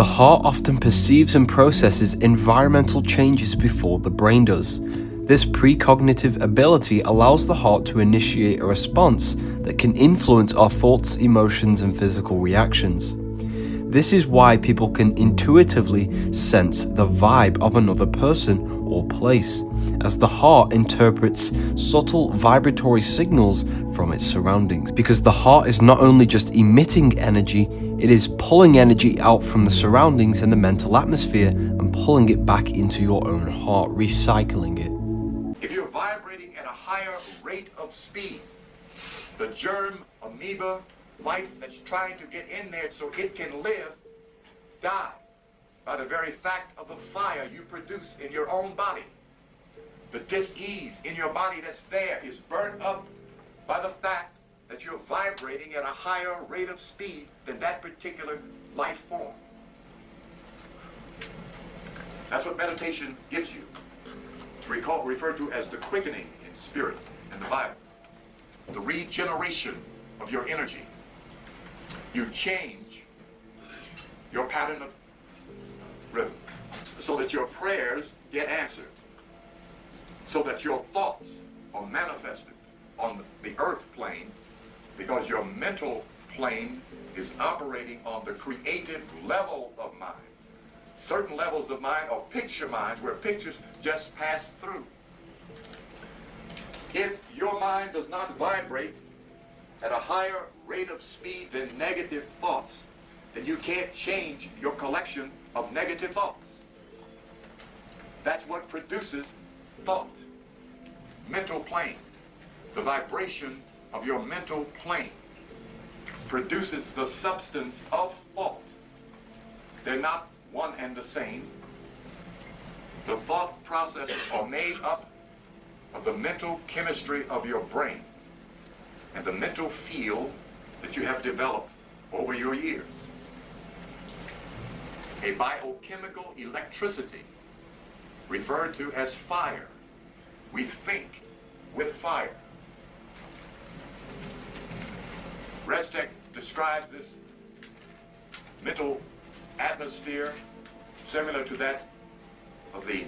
The heart often perceives and processes environmental changes before the brain does. This precognitive ability allows the heart to initiate a response that can influence our thoughts, emotions, and physical reactions. This is why people can intuitively sense the vibe of another person or place, as the heart interprets subtle vibratory signals from its surroundings. Because the heart is not only just emitting energy, it is pulling energy out from the surroundings and the mental atmosphere and pulling it back into your own heart, recycling it. If you're vibrating at a higher rate of speed, the germ, amoeba, life that's trying to get in there so it can live, dies by the very fact of the fire you produce in your own body. The dis-ease in your body that's there is burnt up by the fact that you're vibrating at a higher rate of speed than that particular life form. That's what meditation gives you. It's referred to as the quickening in spirit in the Bible. The regeneration of your energy. You change your pattern of rhythm so that your prayers get answered, so that your thoughts are manifested on the earth plane, because your mental plane is operating on the creative level of mind. Certain levels of mind are picture minds where pictures just pass through. If your mind does not vibrate at a higher rate of speed than negative thoughts, then you can't change your collection of negative thoughts. That's what produces thought. Mental plane. The vibration of your mental plane produces the substance of thought. They're not one and the same. The thought processes are made up of the mental chemistry of your brain and the mental field that you have developed over your years. A biochemical electricity, referred to as fire. We think with fire. Restek describes this mental atmosphere similar to that of the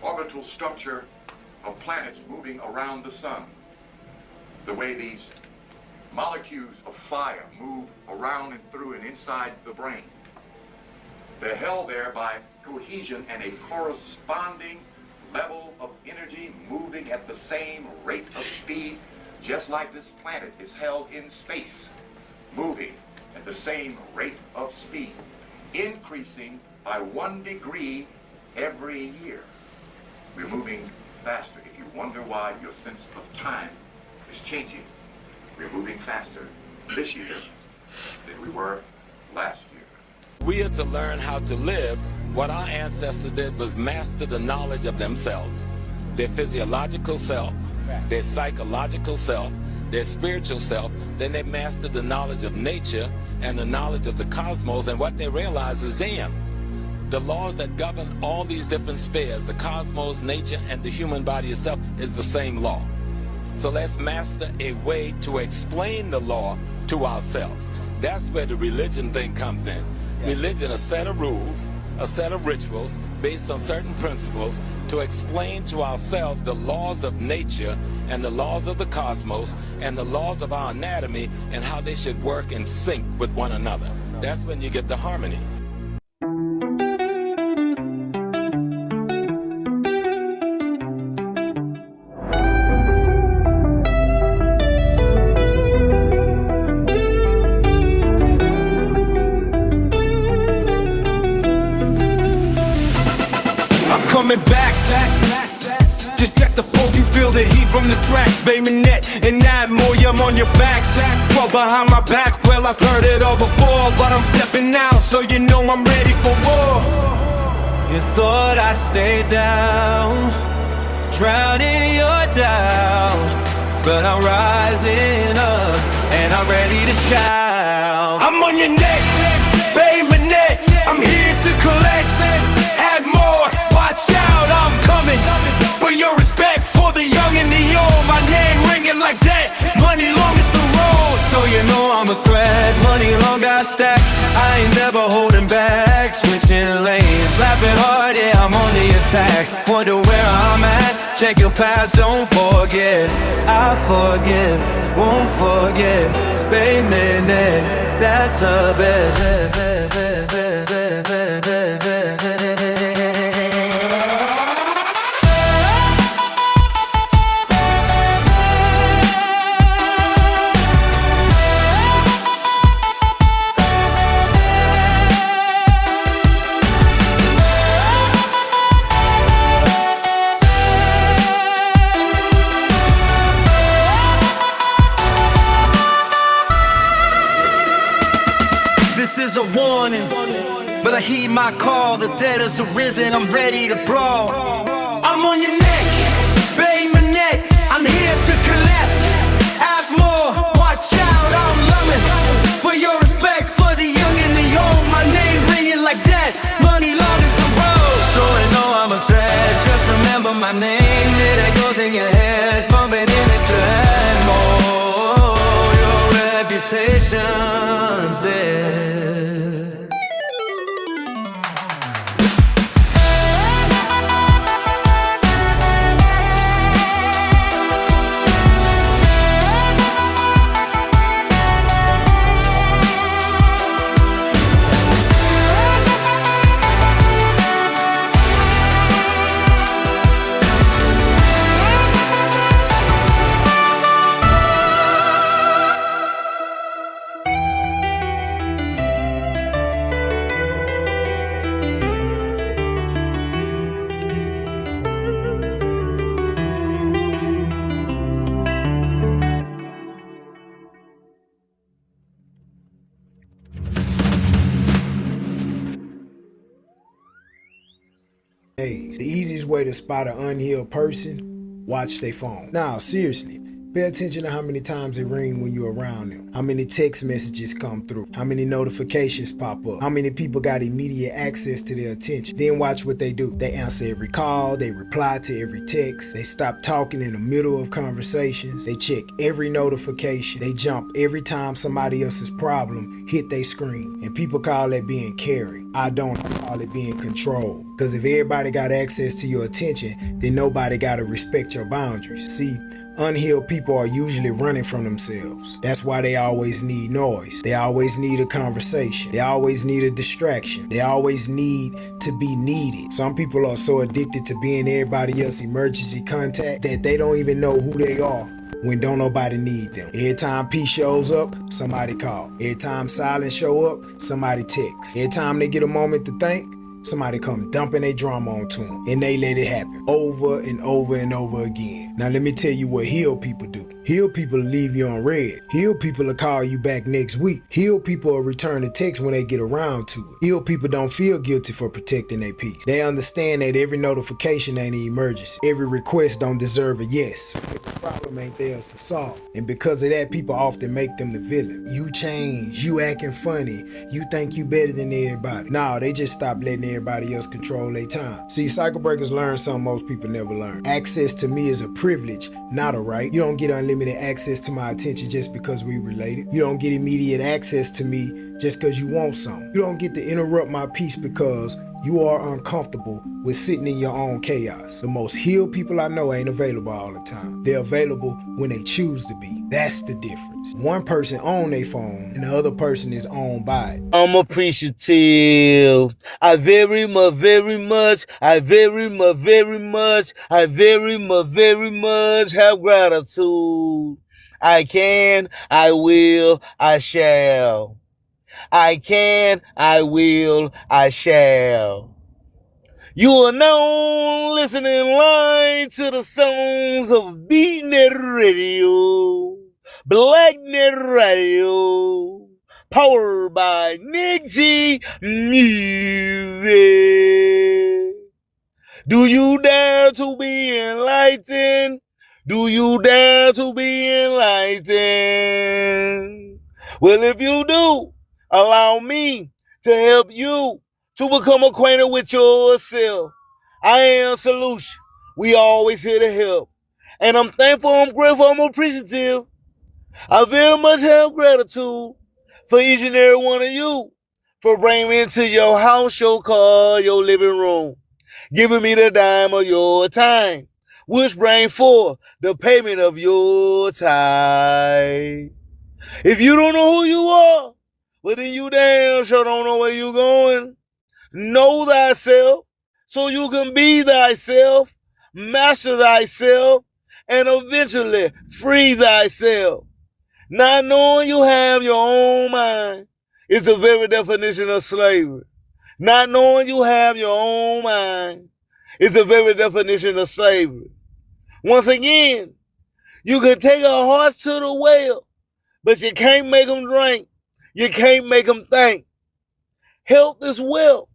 orbital structure of planets moving around the sun. The way these molecules of fire move around and through and inside the brain. They're held there by cohesion and a corresponding level of energy moving at the same rate of speed, just like this planet is held in space, moving at the same rate of speed, increasing by 1 degree every year. We're moving faster. If you wonder why your sense of time is changing, we're moving faster this year than we were last year. We are to learn how to live. What our ancestors did was master the knowledge of themselves, their physiological self, their psychological self, their spiritual self. Then they mastered the knowledge of nature and the knowledge of the cosmos, and what they realized is, damn, the laws that govern all these different spheres, the cosmos, nature, and the human body itself, is the same law. So let's master a way to explain the law to ourselves. That's where the religion thing comes in. Religion, a set of rules, a set of rituals based on certain principles to explain to ourselves the laws of nature and the laws of the cosmos and the laws of our anatomy and how they should work in sync with one another. That's when you get the harmony. Coming back, just check the pulse, you feel the heat from the tracks. B-NETT and that more, I'm on your back. Fall behind my back, well I've heard it all before, but I'm stepping out, so you know I'm ready for war. You thought I stayed down, drowning your doubt, but I'm rising up, and I'm ready to shout. I'm on your neck, B-NETT, I'm here to collect, add more. Watch out, I'm coming for your respect, for the young and the old. My name ringing like that, money long as the road. So you know I'm a threat, money long got stacks. I I ain't never holding back, switching lanes, laughing hard, yeah, I'm on the attack. Wonder where I'm at, check your past, don't forget. I forget, won't forget, B-NETT, that's a bet. This is a warning, but I heed my call. The dead has arisen, I'm ready to brawl. I'm on your neck, B-NETT, I'm here to collect. Add more, watch out, I'm loving. For your respect, for the young and the old, my name ringing like that. Money long as the road. So I know I'm a threat, just remember my name, yeah, that goes in your head. From beginning to end, more, your reputation's there. Hey, the easiest way to spot an unhealed person, watch their phone. Now, seriously, pay attention to how many times they ring when you're around them, how many text messages come through, how many notifications pop up, how many people got immediate access to their attention. Then watch what they do. They answer every call, they reply to every text, they stop talking in the middle of conversations, they check every notification, they jump every time somebody else's problem hit their screen. And people call that being caring. I don't call it being controlled. Because if everybody got access to your attention, then nobody got to respect your boundaries. See, unhealed people are usually running from themselves. That's why they always need noise. They always need a conversation. They always need a distraction. They always need to be needed. Some people are so addicted to being everybody else's emergency contact that they don't even know who they are when don't nobody need them. Every time peace shows up, somebody call. Every time silence show up, somebody text. Every time they get a moment to think, somebody come dumping their drama onto them, and they let it happen over and over and over again. Now let me tell you what healed people do. Healed people will leave you on red. Healed people will call you back next week. Healed people will return the text when they get around to it. Healed people don't feel guilty for protecting their peace. They understand that every notification ain't an emergency. Every request don't deserve a yes. The problem ain't theirs to solve. And because of that, people often make them the villain. You change, you acting funny, you think you better than everybody. No, they just stop letting everybody else control their time. See, cycle breakers learn something most people never learn. Access to me is a privilege, not a right. You don't get unlimited access to my attention just because we related. You don't get immediate access to me just because you want something. You don't get to interrupt my peace because you are uncomfortable with sitting in your own chaos. The most healed people I know ain't available all the time. They're available when they choose to be. That's the difference. One person on their phone and the other person is owned by it. I'm appreciative. I very much have gratitude. I can, I will, I shall. I can, I will, I shall. You are now listening live to the songs of B-NETT Radio, B-NETT Radio, powered by Nick G Music. Do you dare to be enlightened? Do you dare to be enlightened? Well, if you do, allow me to help you to become acquainted with yourself. I am Solution. We always here to help. And I'm thankful, I'm grateful, I'm appreciative. I very much have gratitude for each and every one of you for bringing me into your house, your car, your living room, giving me the dime of your time, which bring forth the payment of your tithe. If you don't know who you are, well then you damn sure don't know where you going. Know thyself, so you can be thyself, master thyself, and eventually free thyself. Not knowing you have your own mind is the very definition of slavery. Not knowing you have your own mind is the very definition of slavery. Once again, you can take a horse to the well, but you can't make them drink. You can't make them think. Health is wealth.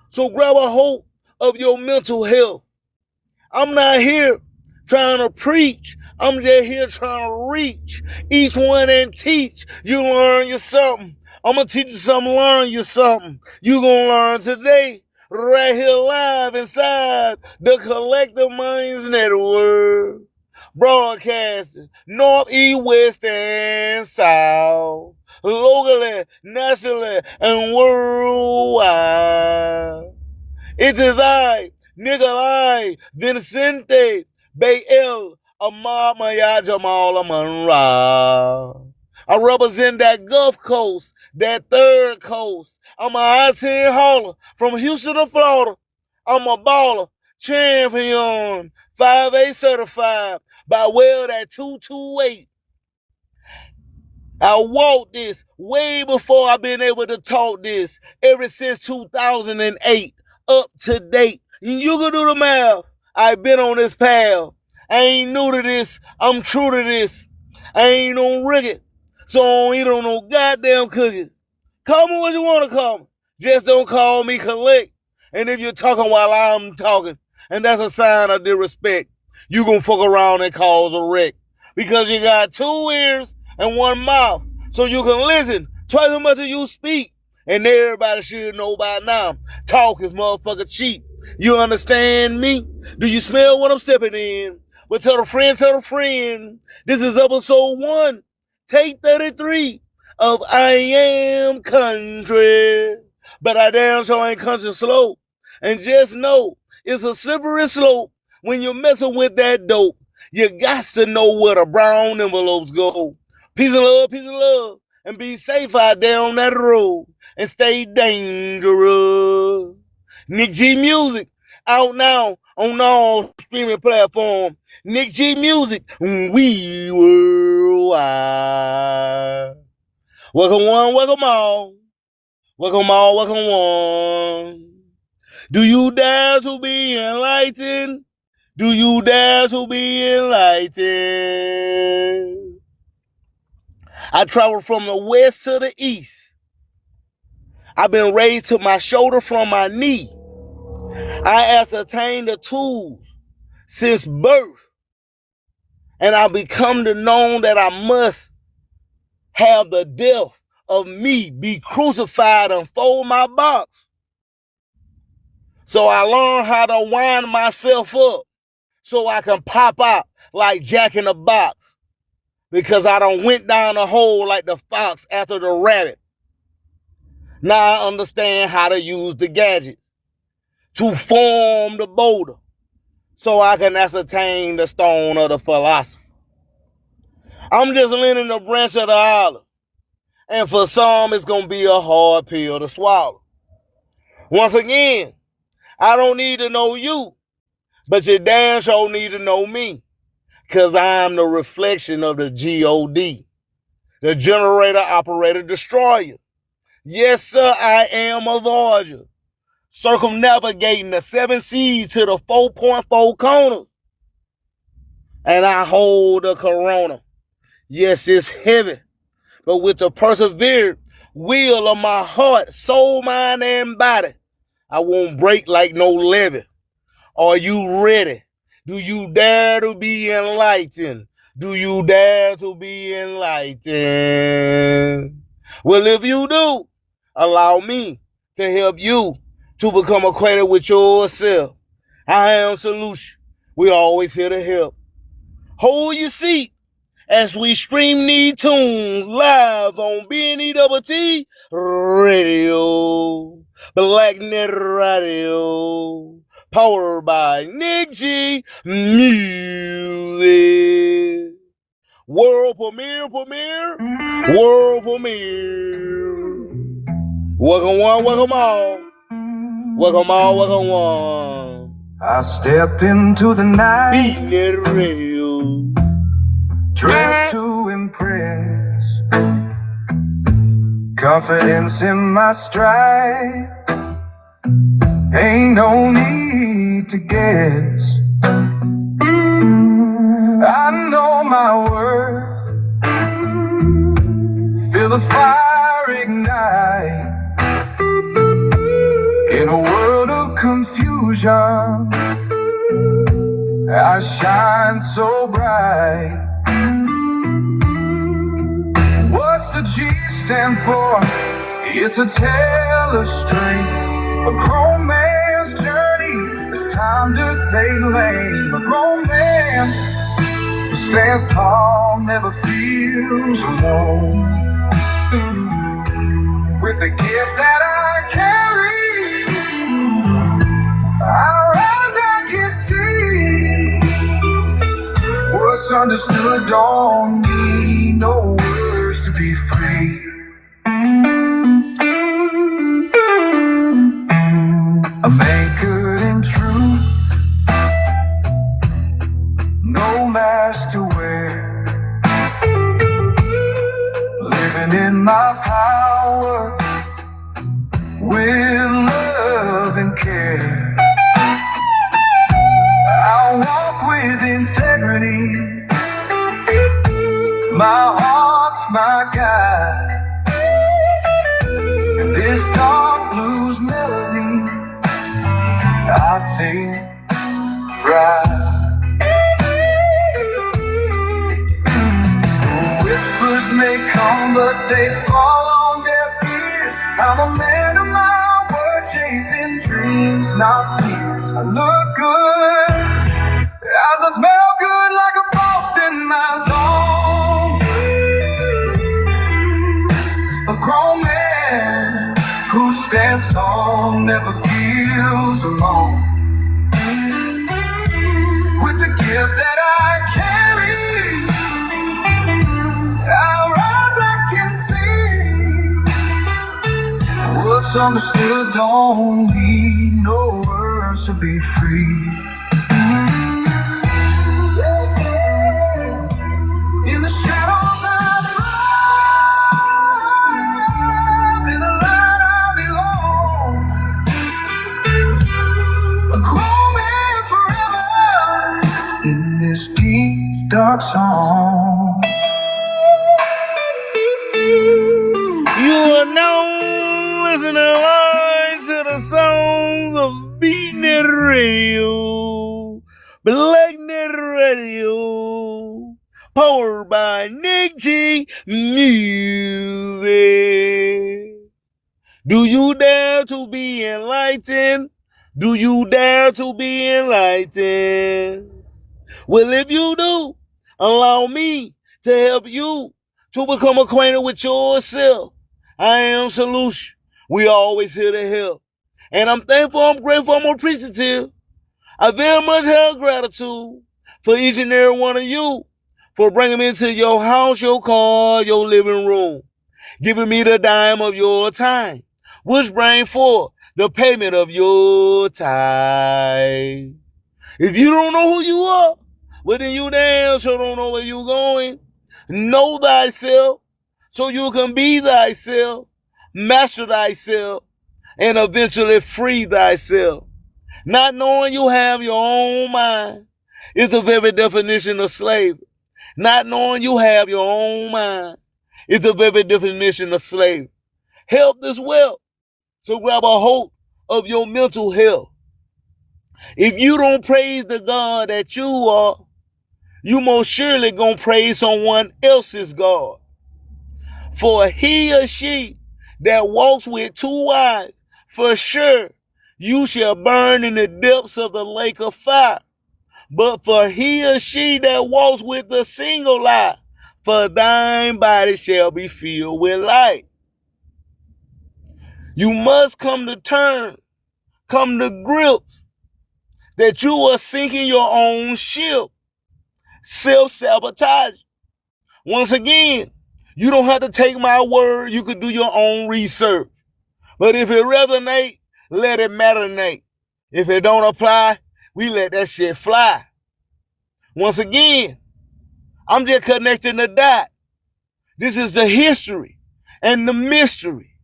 So grab a hold of your mental health. I'm not here trying to preach. I'm just here trying to reach each one and teach. You learn you something. I'm going to teach you something, learn you something. You going to learn today, right here live inside the Collective Minds Network. Broadcasting north, east, west, and south. Locally, nationally, and worldwide. It is I, Nikolai Vincente Bayel Ahmad Maya Jamal Amanra. I represent that Gulf Coast, that third coast. I'm a I-10 hauler from Houston to Florida. I'm a baller, champion, 5A certified by way of that 228. I walked this way before I've been able to talk this ever since 2008, up to date. You can do the math. I've been on this path. I ain't new to this. I'm true to this. I ain't no rigged, so I don't eat on no goddamn cookies. Call me what you want to call me. Just don't call me collect. And if you're talking while I'm talking, and that's a sign of disrespect, you gonna fuck around and cause a wreck. Because you got 2 ears and 1 mouth, so you can listen twice as much as you speak. And everybody should know by now, talk is motherfucker cheap. You understand me? Do you smell what I'm stepping in? But tell a friend, this is episode 1, take 33 of I Am Country. But I damn sure ain't country slow. And just know, it's a slippery slope when you're messing with that dope. You got to know where the brown envelopes go. Peace and love, and be safe out there on that road, and stay dangerous. Nick G Music, out now on all streaming platforms. Nick G Music, we worldwide. Welcome one, welcome all. Welcome all, welcome one. Do you dare to be enlightened? Do you dare to be enlightened? I travel from the west to the east. I've been raised to my shoulder from my knee. I ascertained the tools since birth. And I become to know that I must have the death of me be crucified and fold my box. So I learned how to wind myself up so I can pop out like Jack in the Box. Because I done went down a hole like the fox after the rabbit. Now I understand how to use the gadget to form the boulder so I can ascertain the stone of the philosopher. I'm just leaning the branch of the olive. And for some, it's going to be a hard pill to swallow. Once again, I don't need to know you, but you damn sure need to know me. Because I'm the reflection of the G-O-D, the generator, operator, destroyer. Yes, sir, I am a voyager, circumnavigating the 7 seas to the 4.4 corners. And I hold the corona. Yes, it's heavy, but with the persevered will of my heart, soul, mind, and body, I won't break like no levee. Are you ready? Do you dare to be enlightened? Do you dare to be enlightened? Well, if you do, allow me to help you to become acquainted with yourself. I am solution. We're always here to help. Hold your seat as we stream these tunes live on B-NETT Radio, BlackNet Radio, powered by Nick G Music. World premiere. World premiere. Welcome one, welcome all. Welcome all, welcome one. I stepped into the night, B-NETT Radio. dressed to impress, confidence in my stride, ain't no need to guess. I know my worth, feel the fire ignite. In a world of confusion, I shine so bright. What's the G stand for? It's a tale of strength, a grown man's journey. It's time to take lane. A grown man who stands tall, never feels alone. With the gift that I carry, our eyes I can see. What's understood don't need no words to be free. I'm anchored in truth, no mask to wear. Living in my power with love and care. I walk with integrity, my heart's my guide. And this dark blues melody I take pride. Whispers may come, but they fall on deaf ears. I'm a man of my word, chasing dreams, not fears. I look good as I smell good, like a boss in my zone. A grown man who stands tall, never feels alone. With the gift that I carry, our eyes I can see. What's understood don't need no words to be free. In the shadows I thrive, in the light I belong. A grown man forever in this deep dark song. You are now listening live to the songs of B-NETT Radio, BlackNet Radio, powered by Nick G Music. Do you dare to be enlightened? Do you dare to be enlightened? Well, if you do, allow me to help you to become acquainted with yourself. I am solution. We always here to help. And I'm thankful, I'm grateful, I'm appreciative. I very much have gratitude for each and every one of you for bringing me into your house, your car, your living room, giving me the dime of your time, which bring forth the payment of your tithe. If you don't know who you are, well then you damn sure don't know where you going. Know thyself so you can be thyself, master thyself, and eventually free thyself. Not knowing you have your own mind is the very definition of slavery. Not knowing you have your own mind is the very definition of slavery. Health is wealth, so grab a hold of your mental health. If you don't praise the God that you are, you most surely gonna praise someone else's God. For he or she that walks with two wives, for sure you shall burn in the depths of the lake of fire. But for he or she that walks with a single lie, for thine body shall be filled with light. You must come to grips that you are sinking your own ship, self-sabotage. Once again, you don't have to take my word. You could do your own research. But if it resonates, let it marinate. If it don't apply, we let that shit fly. Once again, I'm just connecting the dot. This is the history and the mystery.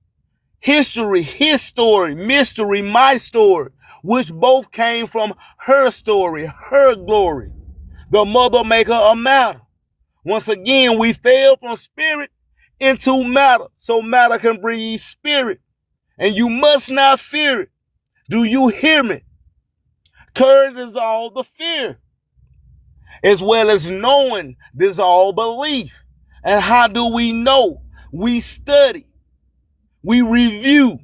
History, his story, mystery, my story, which both came from her story, her glory. The mother maker of matter. Once again, we fell from spirit into matter, so matter can breathe spirit. And you must not fear it. Do you hear me? Courage is all the fear, as well as knowing dissolve belief. And how do we know? We study, we review,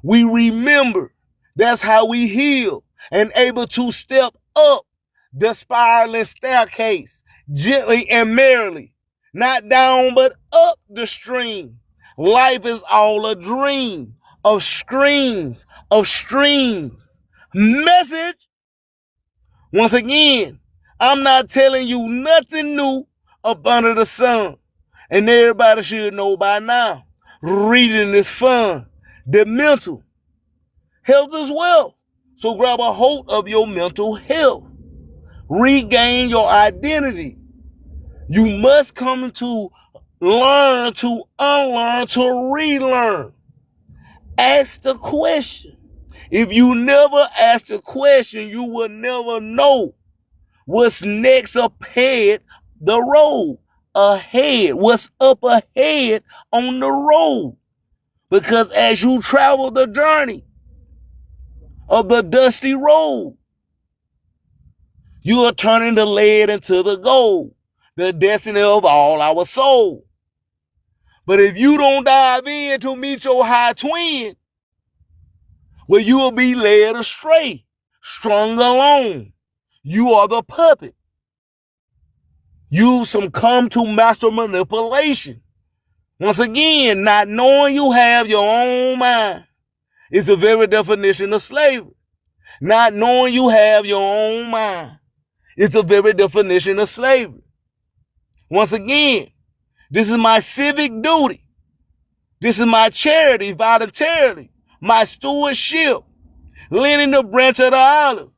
we remember. That's how we heal and able to step up the spiraling staircase gently and merrily, not down but up the stream. Life is all a dream of screens, of streams. Message. Once again, I'm not telling you nothing new up under the sun. And everybody should know by now. Reading is fun. The mental health is wealth. So grab a hold of your mental health. Regain your identity. You must come to learn, to unlearn, to relearn. Ask the question. If you never ask the question, you will never know what's next up ahead the road. Ahead, what's up ahead on the road. Because as you travel the journey of the dusty road, you are turning the lead into the gold, the destiny of all our soul. But if you don't dive in to meet your high twin, well, you will be led astray, strung along. You are the puppet. You succumb to master manipulation. Once again, not knowing you have your own mind is the very definition of slavery. Not knowing you have your own mind is the very definition of slavery. Once again, this is my civic duty. This is my charity voluntarily, my stewardship, lending the branch of the olive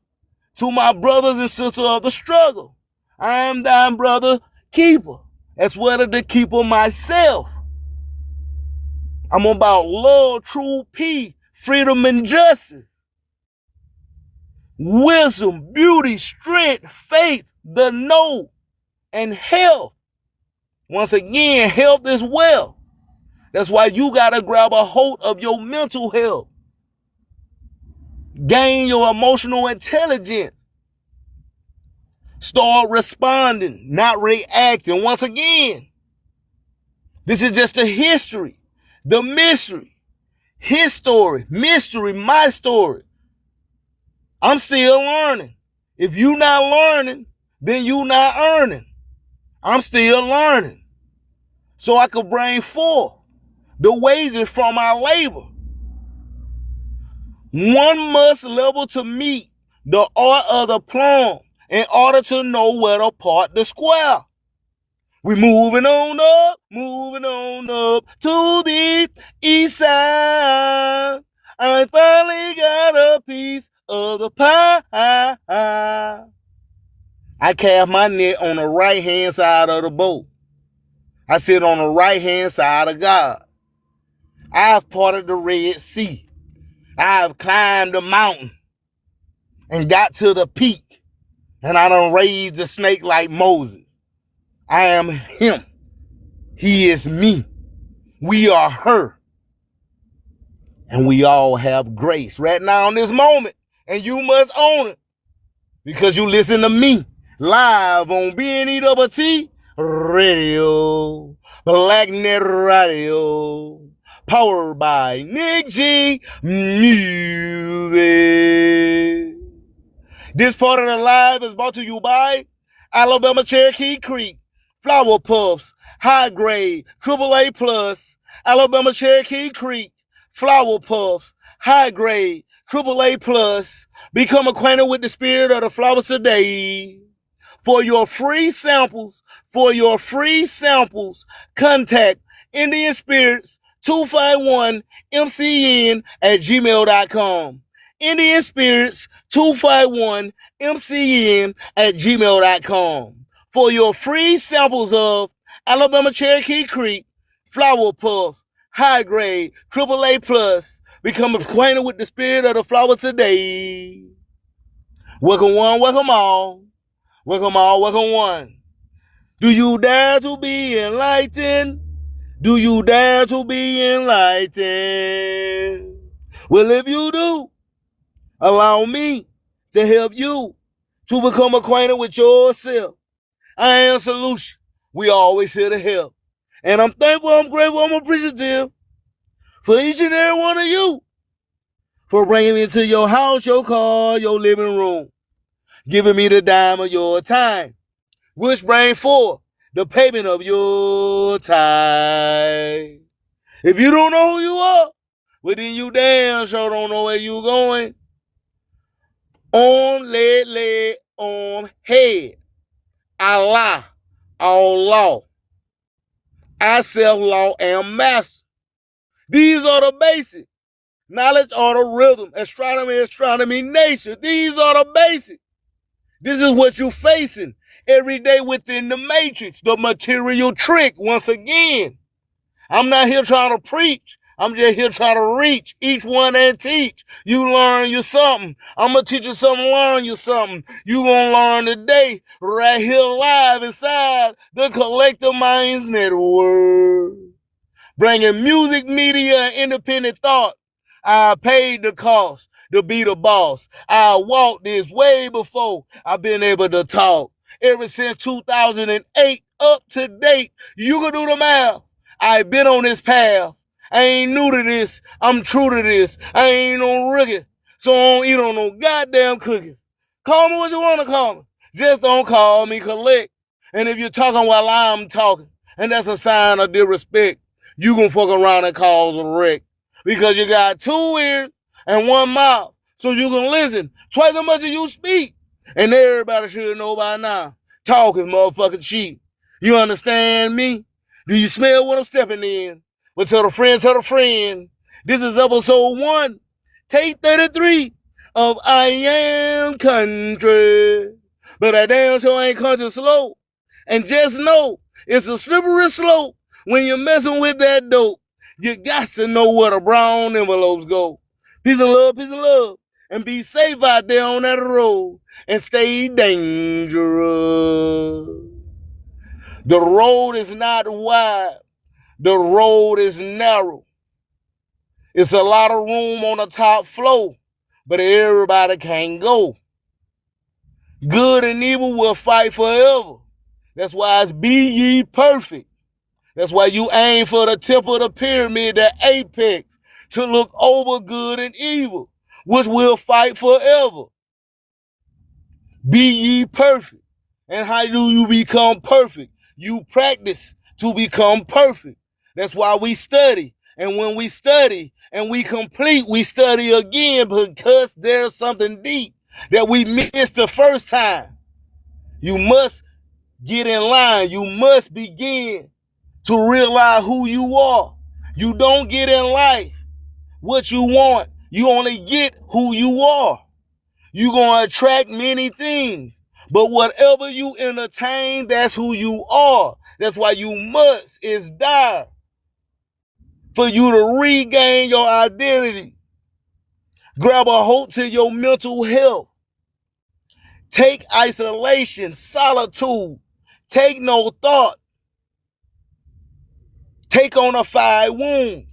to my brothers and sisters of the struggle. I am thine brother keeper, as well as the keeper myself. I'm about love, true peace, freedom, and justice. Wisdom, beauty, strength, faith, the know, and health. Once again, health is wealth. That's why you got to grab a hold of your mental health. Gain your emotional intelligence. Start responding, not reacting. Once again, this is just the history, the mystery, his story, mystery, my story. I'm still learning. If you not learning, then you not earning. I'm still learning. So I could bring forth the wages from my labor. One must level to meet the art of the plum in order to know where to part the square. We moving on up to the east side. I finally got a piece of the pie. I cast my net on the right-hand side of the boat. I sit on the right-hand side of God. I've parted the Red Sea. I've climbed the mountain and got to the peak. And I done raised the snake like Moses. I am him. He is me. We are her. And we all have grace right now in this moment. And you must own it. Because you listen to me live on B-NETT Radio. Black Net Radio. Powered by Nick G Music. This part of the live is brought to you by Alabama Cherokee Creek. Flower Puffs, high grade, AAA plus, Alabama Cherokee Creek, Flower Puffs, high grade, AAA plus. Become acquainted with the spirit of the flowers today. For your free samples, contact Indian Spirits 251mcn@gmail.com. Indian Spirits 251mcn@gmail.com. For your free samples of Alabama Cherokee Creek, Flower Puffs, high grade, AAA plus. Become acquainted with the spirit of the flower today. Welcome one, welcome all. Welcome all, welcome one. Do you dare to be enlightened? Do you dare to be enlightened? Well, if you do, allow me to help you to become acquainted with yourself. I am Solution. We always here to help. And I'm thankful, I'm grateful, I'm appreciative for each and every one of you for bringing me into your house, your car, your living room, giving me the dime of your time, which bring forth the payment of your time. If you don't know who you are, well then you damn sure don't know where you going. On, leg, on, head. Allah, all law. I self-law am master. These are the basics. Knowledge are the rhythm. Astronomy, nature. These are the basics. This is what you're facing every day within the matrix, the material trick. Once again, I'm not here trying to preach. I'm just here trying to reach each one and teach. You learn you something. I'm going to teach you something, learn you something. You going to learn today right here live inside the Collective Minds Network. Bringing music, media, and independent thought. I paid the cost to be the boss. I walked this way before I've been able to talk. Ever since 2008 up to date, you can do the math. I've been on this path. I ain't new to this. I'm true to this. I ain't no rookie, so I don't eat on no goddamn cookies. Call me what you want to call me. Just don't call me collect. And if you're talking while I'm talking, and that's a sign of disrespect, you gonna fuck around and cause a wreck. Because you got 2 ears and 1 mouth, so you can listen twice as much as you speak. And everybody should know by now, talk is motherfucking cheap. You understand me? Do you smell what I'm stepping in? Well, tell a friend, this is episode 1, take 33 of I Am Country. But I damn sure ain't country slow. And just know, it's a slippery slope when you're messing with that dope. You got to know where the brown envelopes go. Peace and love, and be safe out there on that road, and stay dangerous. The road is not wide. The road is narrow. It's a lot of room on the top floor, but everybody can't go. Good and evil will fight forever. That's why it's be ye perfect. That's why you aim for the tip of the pyramid, the apex, to look over good and evil, which will fight forever. Be ye perfect. And how do you become perfect? You practice to become perfect. That's why we study. And when we study and we complete, we study again because there's something deep that we missed the first time. You must get in line. You must begin to realize who you are. You don't get in life what you want. You only get who you are. You're going to attract many things. But whatever you entertain, that's who you are. That's why you must, it's dire for you to regain your identity. Grab a hold to your mental health. Take isolation, solitude. Take no thought. Take on a 5 wound.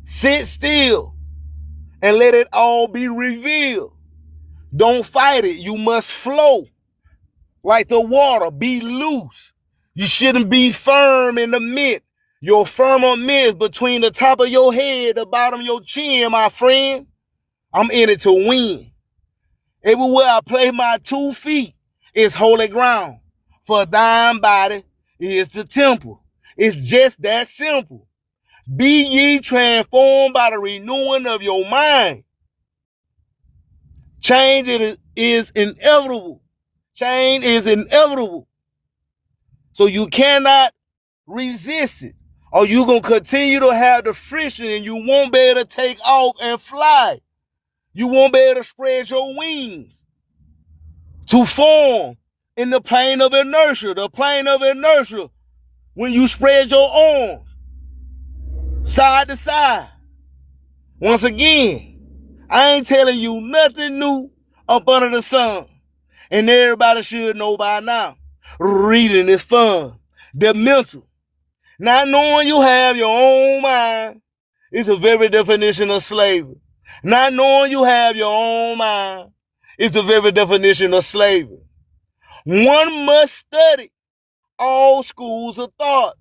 Sit still and let it all be revealed. Don't fight it. You must flow like the water. Be loose. You shouldn't be firm in the mid. Your firmament is between the top of your head, the bottom of your chin, my friend. I'm in it to win. Everywhere I place my 2 feet is holy ground. for thine body is the temple. It's just that simple. Be ye transformed by the renewing of your mind. Change is inevitable. Change is inevitable. So you cannot resist it, or you're going to continue to have the friction and you won't be able to take off and fly. You won't be able to spread your wings to form in the plane of inertia. The plane of inertia, when you spread your arms side to side. Once again, I ain't telling you nothing new up under the sun. And everybody should know by now. Reading is fun. The mental. Not knowing you have your own mind is the very definition of slavery. Not knowing you have your own mind is the very definition of slavery. One must study all schools of thought.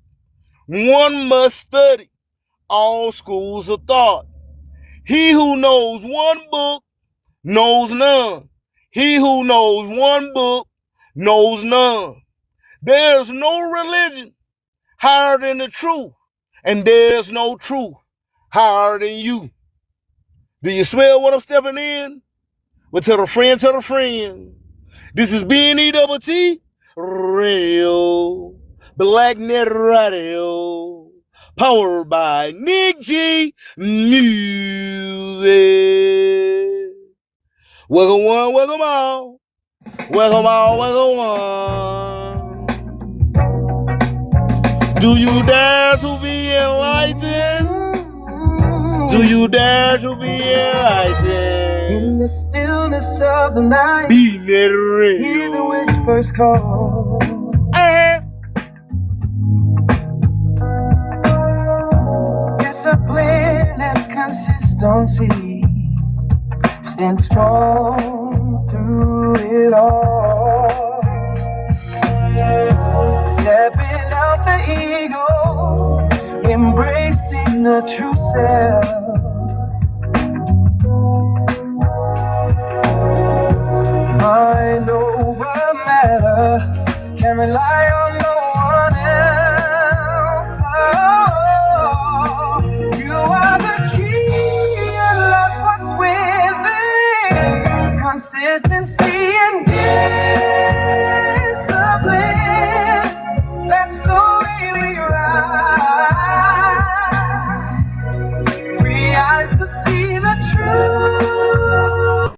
One must study all schools of thought. He who knows one book knows none. He who knows one book knows none. There's no religion higher than the truth, and there's no truth higher than you. Do you smell what I'm stepping in? Well, tell a friend, tell a friend. This is B-NETT Radio, BlackNet Radio, powered by Nick G Music. Welcome one, welcome all. Welcome all, welcome one. Do you dare to be enlightened? Do you dare to be enlightened? In the stillness of the night, B-NETT Radio. hear the whispers call. Discipline and consistency stand strong through it all. Stepping out the ego, embracing the true self. Mind over matter, can rely on no one else. Oh, you are the key, unlock what's within. Consistency and discipline, that's the way we ride. Free eyes to see the truth.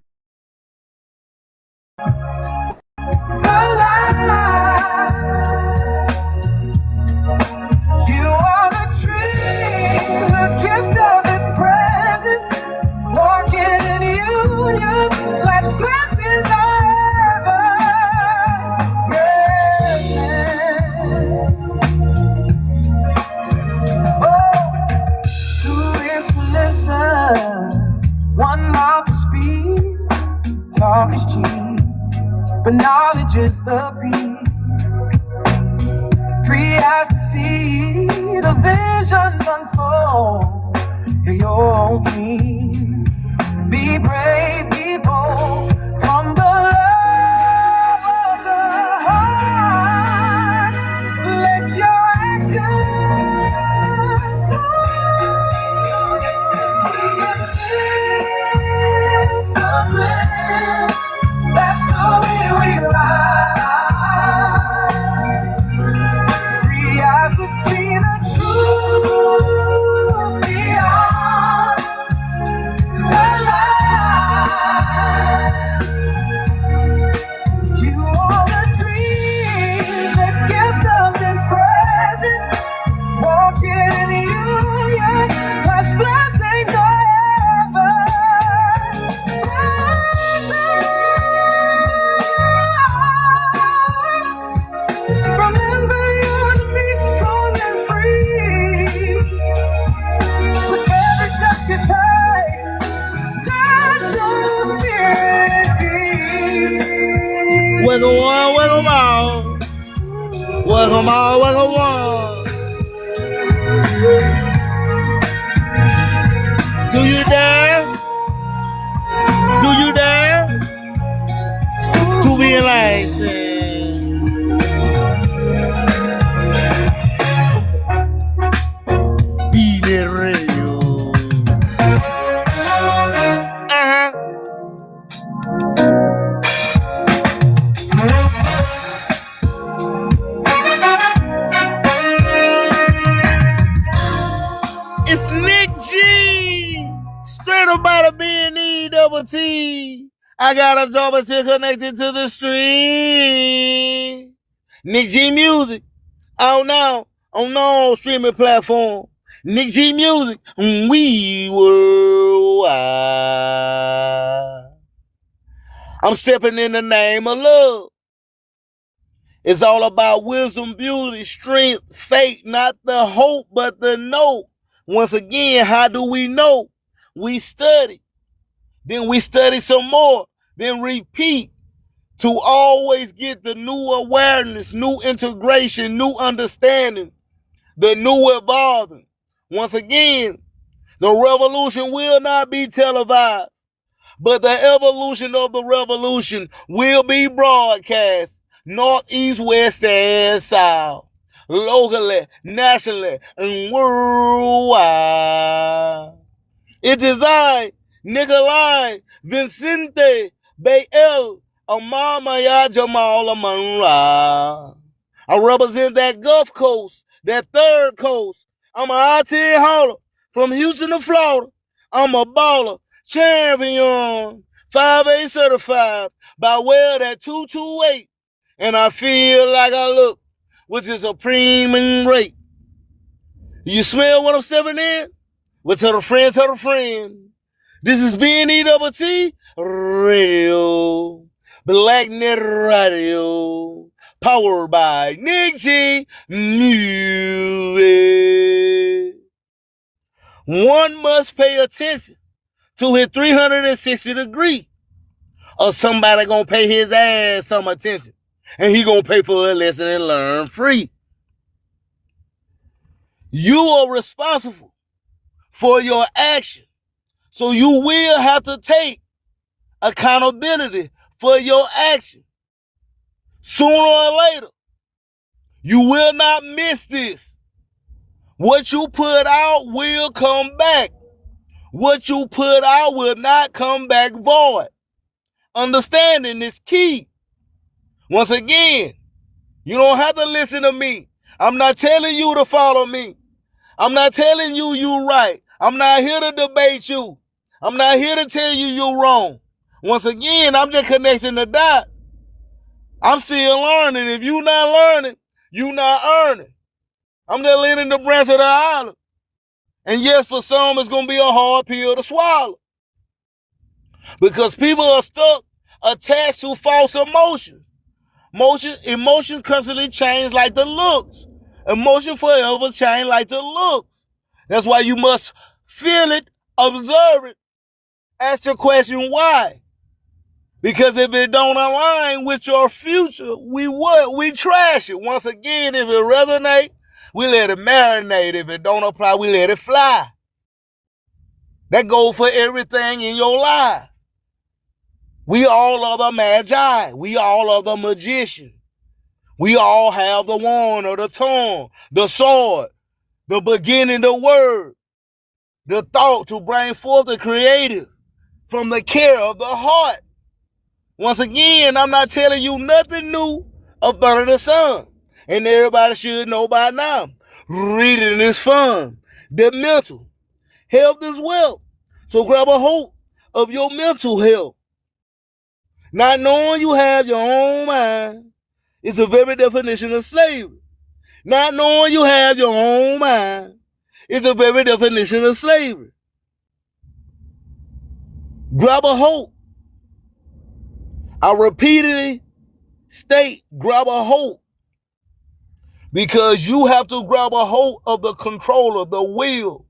You are the dream, the gift of His presence. Walking in union, life's blessings are ever present. Oh, two ears to listen, one mouth to speak. Talk is cheap, but knowledge is the beat. Three eyes to see the visions unfold. You're your own king. Be brave, be bold. From the love of the heart, let your actions flow. Discipline, that's the way we ride. Free eyes to see the truth beyond the light. You are the dream, the gift of the present. Walking in union, life's blessings are ever present. Remember you to be strong and free. With every step you take, let your spirit be. Welcome one, welcome all. Welcome all, welcome one. Do you dare? Do you dare to be enlightened? double T. I got a job until connected to the street. Nick G Music. Out now on all streaming platform. Nick G Music. We worldwide. I'm stepping in the name of love. It's all about wisdom, beauty, strength, faith, not the hope, but the know. Once again, how do we know? We study. Then we study some more. Then repeat to always get the new awareness, new integration, new understanding, the new evolving. Once again, the revolution will not be televised, but the evolution of the revolution will be broadcast. North, east, west, and south. Locally, nationally, and worldwide. It is I, Nikolai Vincente Bayel Amamaya Jamal Amanra. I represent that Gulf Coast, that third coast. I'm a IT hauler from Houston to Florida. I'm a baller, champion, 5A certified by way of that 228. And I feel like I look, which is supreme and great. You smell what I'm stepping in? Well, tell a friend, tell a friend. This is B-NETT Radio, BlackNet Radio, powered by Nick G Music. One must pay attention to his 360 degree, or somebody gonna pay his ass some attention. And he gonna pay for a lesson and learn free. You are responsible for your action. So you will have to take accountability for your action. Sooner or later, you will not miss this. What you put out will come back. What you put out will not come back void. Understanding is key. Once again, you don't have to listen to me. I'm not telling you to follow me. I'm not telling you you're right. I'm not here to debate you. I'm not here to tell you you're wrong. Once again, I'm just connecting the dots. I'm still learning. If you're not learning, you're not earning. I'm just leaning the branch of the island. And yes, for some, it's going to be a hard pill to swallow. Because people are stuck, attached to false emotions. Emotion constantly change like the looks. Emotion forever change like the looks. That's why you must feel it, observe it, ask the question why. Because if it don't align with your future, we trash it. Once again, if it resonate, we let it marinate. If it don't apply, we let it fly. That goes for everything in your life. We all are the magi. We all are the magician. We all have the wand or the tongue, the sword, the beginning, the word, the thought to bring forth the creative from the care of the heart. Once again, I'm not telling you nothing new about the sun. And everybody should know by now. Reading is fun. The mental health is wealth. So grab a hold of your mental health. Not knowing you have your own mind is the very definition of slavery. Not knowing you have your own mind is the very definition of slavery. Grab a hold. I repeatedly state, grab a hold. Because you have to grab a hold of the controller, the wheel.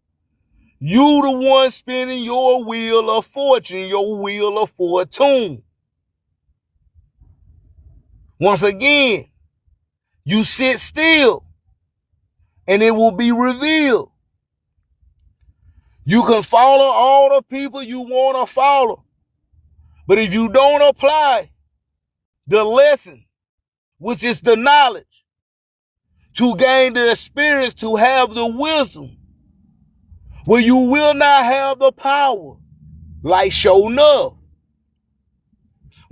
You the one spinning your wheel of fortune, your wheel of fortune. Once again, you sit still and it will be revealed. You can follow all the people you want to follow. But if you don't apply the lesson, which is the knowledge, to gain the experience, to have the wisdom, well, you will not have the power, like show enough.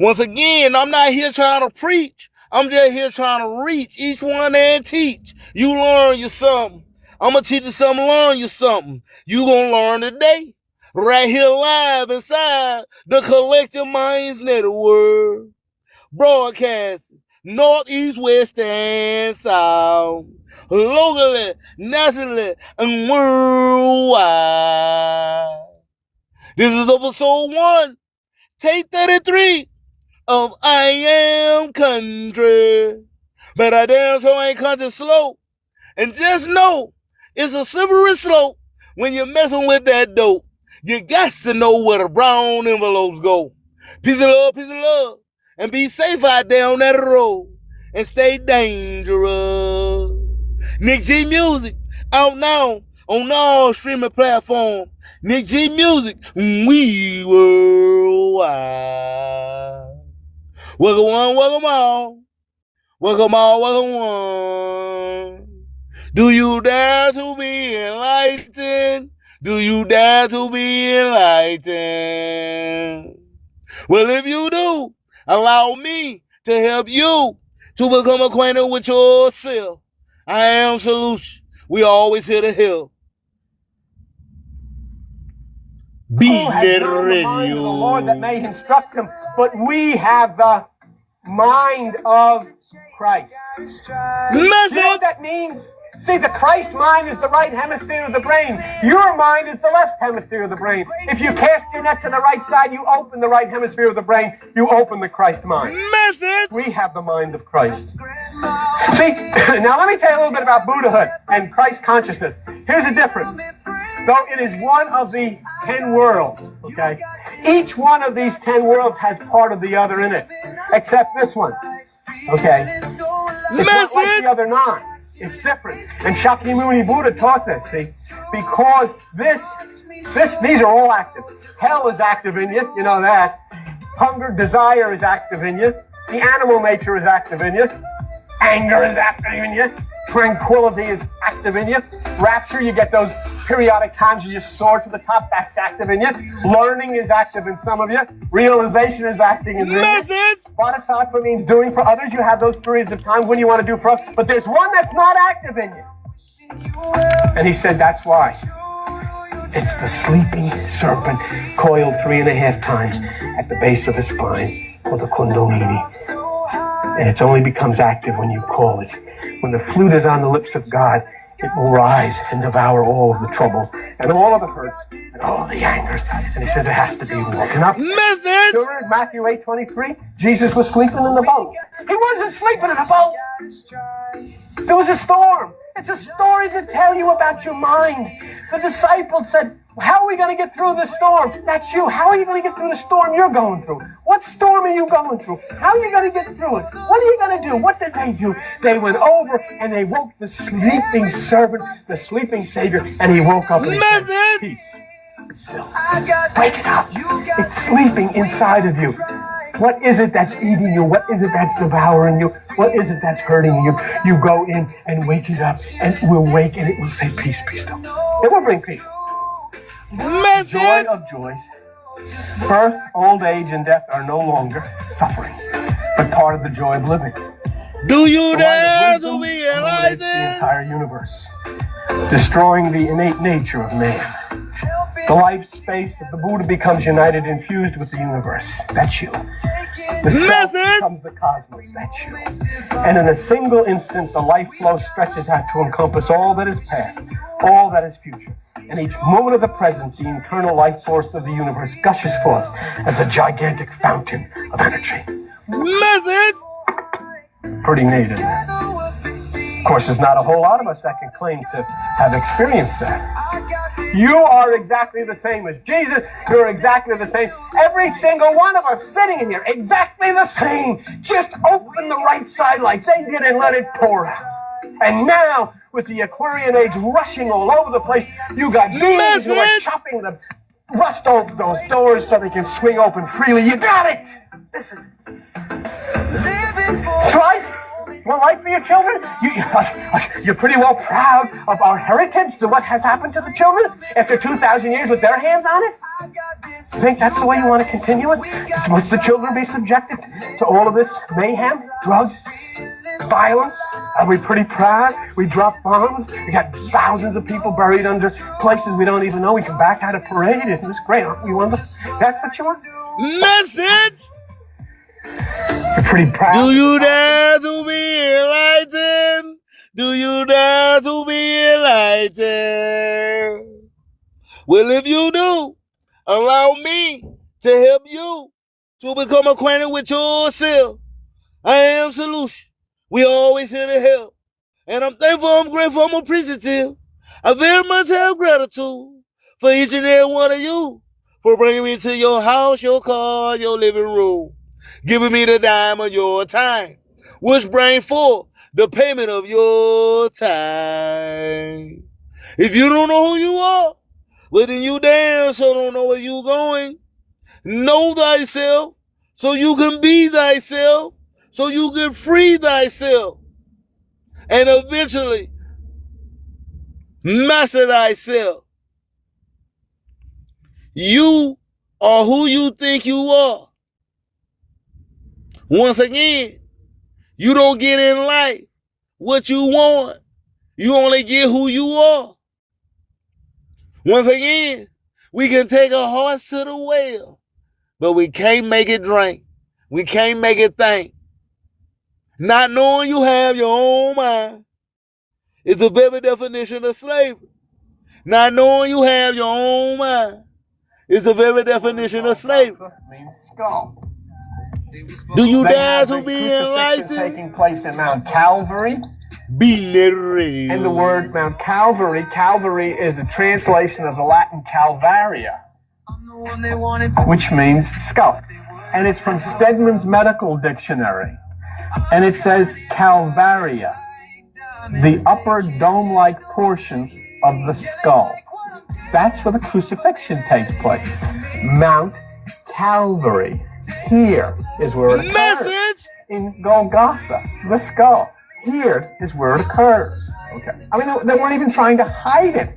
Once again, I'm not here trying to preach. I'm just here trying to reach each one and teach. You learn you something. I'm going to teach you something, learn you something. You going to learn today. right here live inside the Collective Minds Network. Broadcasting northeast, west, and south, locally, nationally, and worldwide. This is episode 1, take 33 of I Am Country. But I damn sure ain't country slow. And just know, it's a slippery slope when you're messing with that dope. You got to know where the brown envelopes go. Peace of love, and be safe out there on that road. And stay dangerous. Nick G Music, out now on all streaming platforms. Nick G Music, we worldwide. Welcome one, welcome all. Welcome all, welcome one. Do you dare to be enlightened? Do you dare to be enlightened? Well, if you do, allow me to help you to become acquainted with yourself. I am solution. We always here to help. B-NETT Radio. The Lord that may instruct him, but we have the mind of Christ. Message. You know what that means? See, the Christ mind is the right hemisphere of the brain. Your mind is the left hemisphere of the brain. If you cast your net to the right side, you open the right hemisphere of the brain. You open the Christ mind. Message. We have the mind of Christ. See, now let me tell you a little bit about Buddhahood and Christ consciousness. Here's the difference. Though it is one of the 10 worlds, okay? Each one of these 10 worlds has part of the other in it, except this one, okay? It's not like the other 9. It's different. And Shakyamuni Buddha taught this, see? Because these are all active. Hell is active in you, you know that. Hunger, desire is active in you. The animal nature is active in you. Anger is active in you. Tranquility is active in you. Rapture, you get those periodic times you just soar to the top, that's active in you. Learning is active in some of you. Realization is acting in you. Bodhisattva means doing for others. You have those periods of time when you want to do for others. But there's one that's not active in you. And he said that's why. It's the sleeping serpent coiled 3.5 times at the base of the spine, called the Kundalini. And it only becomes active when you call it. When the flute is on the lips of God, it will rise and devour all of the troubles and all of the hurts and all of the angers. And he said it has to be woken up. Message! Sure, in Matthew 8:23, Jesus was sleeping in the boat. He wasn't sleeping in a boat. There was a storm. It's a story to tell you about your mind. The disciples said, how are we going to get through this storm? That's you. How are you going to get through the storm you're going through? What storm are you going through? How are you going to get through it? What are you going to do? What did they do? They went over and they woke the sleeping servant, the sleeping Savior, and he woke up and he said, peace. It's still. Wake it up. It's sleeping inside of you. What is it that's eating you? What is it that's devouring you? What is it that's hurting you? You go in and wake it up, and it will wake and it will say, peace, peace still. It will bring peace. Joy of joys. Birth, old age, and death are no longer suffering, but part of the joy of living. Do you dare to be enlightened? The entire universe, destroying the innate nature of man. The life space of the Buddha becomes united and fused with the universe. That's you. The self becomes the cosmos. That's you. And in a single instant, the life flow stretches out to encompass all that is past, all that is future. And each moment of the present, the internal life force of the universe gushes forth as a gigantic fountain of energy. Message! Pretty neat, isn't it? Of course, there's not a whole lot of us that can claim to have experienced that. You are exactly the same as Jesus. You're exactly the same. Every single one of us sitting in here, exactly the same. Just open the right side like they did and let it pour out. And now, with the Aquarian age rushing all over the place, you got beings who are chopping the rust off those doors so they can swing open freely. You got it! This is life. You want life for your children? You're pretty well proud of our heritage, to what has happened to the children after 2,000 years with their hands on it? You think that's the way you want to continue it? Must the children be subjected to all of this mayhem, drugs, violence? Are we pretty proud? We drop bombs. We got thousands of people buried under places we don't even know. We come back, had a parade. Isn't this great? Aren't we wonderful? That's what you want? Message! We're pretty proud. Do you dare to be enlightened? Do you dare to be enlightened? Well, if you do, allow me to help you to become acquainted with yourself. I am solution. We always here to help. And I'm thankful, I'm grateful, I'm appreciative. I very much have gratitude for each and every one of you for bringing me to your house, your car, your living room, giving me the dime of your time, which bring forth the payment of your time. If you don't know who you are, well then you damn sure don't know where you going. Know thyself so you can be thyself, so you can free thyself, and eventually master thyself. You are who you think you are. Once again, you don't get in life what you want. You only get who you are. Once again, we can take a horse to the well, but we can't make it drink. We can't make it think. Not knowing you have your own mind is the very definition of slavery. Not knowing you have your own mind is the very definition of slavery. Means skull. Do you They dare have to a be crucifixion enlightened? taking place in Mount Calvary. B-NETT. And the word Mount Calvary, Calvary is a translation of the Latin Calvaria, which means skull. And it's from Stedman's Medical Dictionary. And it says Calvaria, the upper dome-like portion of the skull. That's where the crucifixion takes place. Mount Calvary. Here is where it occurs. Message! In Golgotha, the skull. Here is where it occurs. Okay. I mean, they weren't even trying to hide it.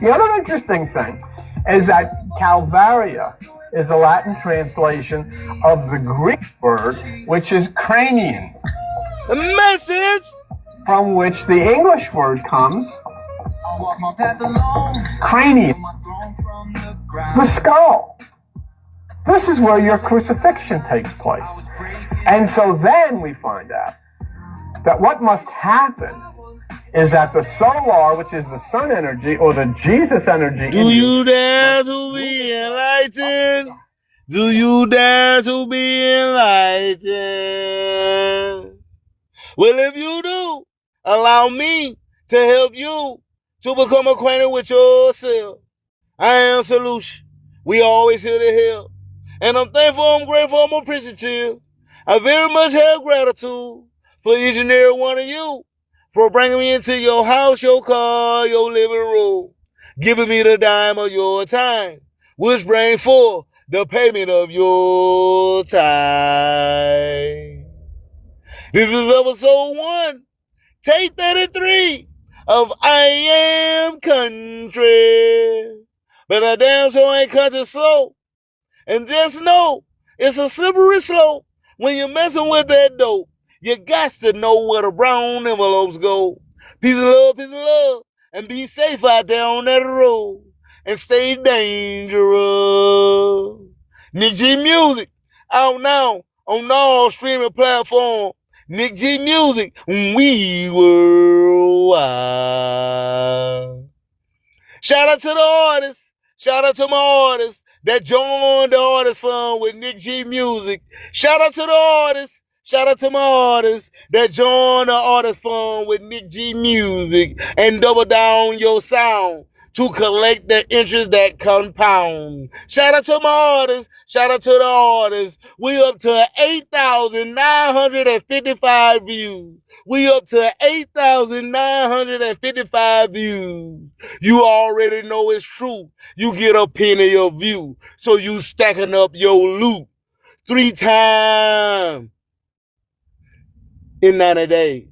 The other interesting thing is that Calvaria is a Latin translation of the Greek word, which is cranium. A message! From which the English word comes, cranium, the skull. This is where your crucifixion takes place. And so then we find out that what must happen is that the solar, which is the sun energy, or the Jesus energy. Do you dare to be enlightened? Do you dare to be enlightened? Well, if you do, allow me to help you to become acquainted with yourself. I am solution. We always here to help. And I'm thankful, I'm grateful, I'm appreciative. I very much have gratitude for each and every one of you for bringing me into your house, your car, your living room, giving me the dime of your time, which brings forth the payment of your time. This is episode 1, take 33 of I Am Country. But I damn sure ain't country slow. And just know, it's a slippery slope when you're messing with that dope. You got to know where the brown envelopes go. Peace and love, and be safe out there on that road. And stay dangerous. Nick G Music, out now on all streaming platforms. Nick G Music, we worldwide. Shout out to the artists. Shout out to my artists that joined the Artist Fund with Nick G Music. Shout out to the artists. Shout out to my artists that joined the Artist Fund with Nick G Music and double down your sound to collect the interest that compound. Shout out to my artists. Shout out to the artists. We up to 8,955 views. We up to 8,955 views. You already know it's true. You get a penny of view. So you stacking up your loot 3 times in 90 days.